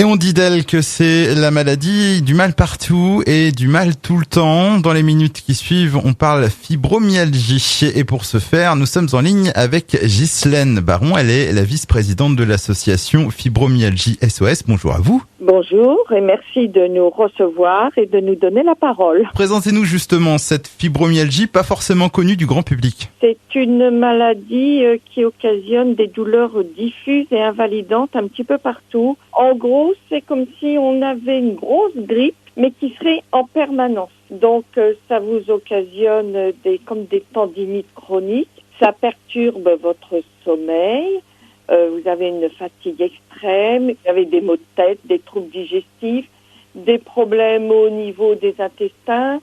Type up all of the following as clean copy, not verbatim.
Et on dit d'elle que c'est la maladie du mal partout et du mal tout le temps. Dans les minutes qui suivent, on parle fibromyalgie. Et pour ce faire, nous sommes en ligne avec Ghislaine Baron. Elle est la vice-présidente de l'association Fibromyalgie SOS. Bonjour à vous. Bonjour et merci de nous recevoir et de nous donner la parole. Présentez-nous justement cette fibromyalgie pas forcément connue du grand public. C'est une maladie qui occasionne des douleurs diffuses et invalidantes un petit peu partout. En gros, c'est comme si on avait une grosse grippe, mais qui serait en permanence. Donc, ça vous occasionne comme des tendinites chroniques. Ça perturbe votre sommeil. Vous avez une fatigue extrême, vous avez des maux de tête, des troubles digestifs, des problèmes au niveau des intestins,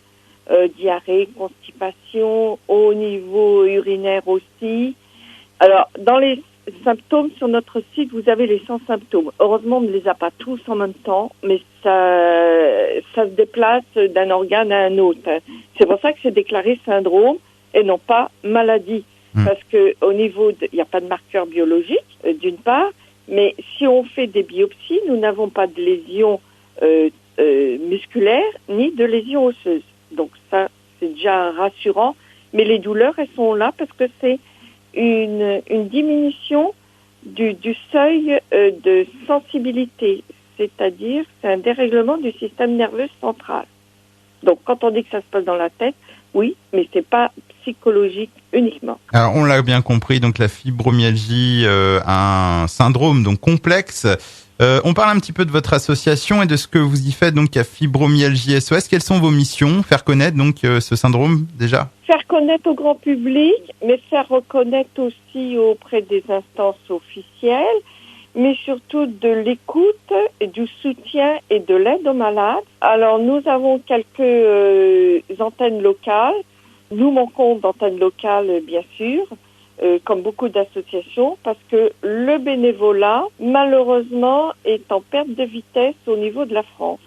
diarrhée, constipation, au niveau urinaire aussi. Alors, dans les symptômes sur notre site, vous avez les 100 symptômes. Heureusement, on ne les a pas tous en même temps, mais ça se déplace d'un organe à un autre. C'est pour ça que c'est déclaré syndrome et non pas maladie. Parce que au niveau, il n'y a pas de marqueur biologique, d'une part, mais si on fait des biopsies, nous n'avons pas de lésions musculaires ni de lésions osseuses. Donc ça, c'est déjà rassurant. Mais les douleurs, elles sont là parce que c'est une diminution du seuil de sensibilité, c'est-à-dire c'est un dérèglement du système nerveux central. Donc quand on dit que ça se passe dans la tête, oui, mais c'est pas psychologique uniquement. Alors on l'a bien compris, donc la fibromyalgie, un syndrome donc complexe. On parle un petit peu de votre association et de ce que vous y faites donc à Fibromyalgie SOS. Quelles sont vos missions? Faire connaître donc ce syndrome déjà? Faire connaître au grand public, mais faire reconnaître aussi auprès des instances officielles, mais surtout de l'écoute, et du soutien et de l'aide aux malades. Alors nous avons quelques antennes locales. Nous manquons d'antennes locales, bien sûr, comme beaucoup d'associations, parce que le bénévolat, malheureusement, est en perte de vitesse au niveau de la France.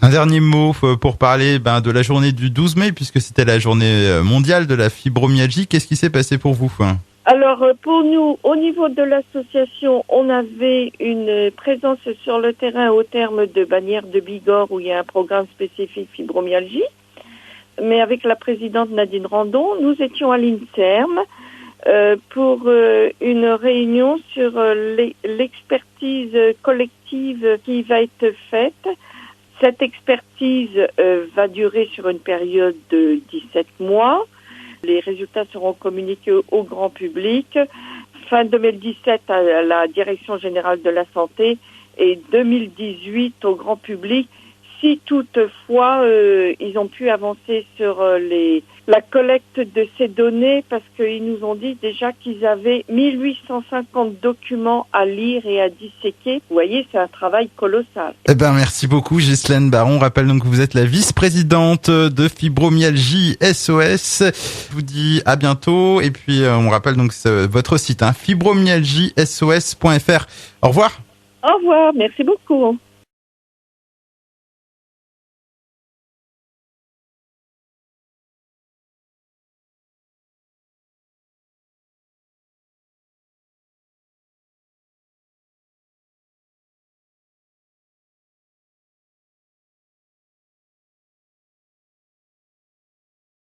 Un dernier mot pour parler de la journée du 12 mai, puisque c'était la journée mondiale de la fibromyalgie. Qu'est-ce qui s'est passé pour vous? Alors, pour nous, au niveau de l'association, on avait une présence sur le terrain au terme de Bagnères de Bigorre, où il y a un programme spécifique fibromyalgie. Mais avec la présidente Nadine Randon, nous étions à l'INSERM pour une réunion sur l'expertise collective qui va être faite. Cette expertise va durer sur une période de 17 mois. Les résultats seront communiqués au grand public. Fin 2017 à la Direction générale de la santé et 2018 au grand public. Si toutefois ils ont pu avancer sur la collecte de ces données, parce qu'ils nous ont dit déjà qu'ils avaient 1850 documents à lire et à disséquer. Vous voyez, c'est un travail colossal. Merci beaucoup Ghislaine Baron. On rappelle donc que vous êtes la vice-présidente de Fibromyalgie SOS. Je vous dis à bientôt et puis on rappelle donc votre site fibromyalgiesos.fr. Au revoir. Au revoir, merci beaucoup.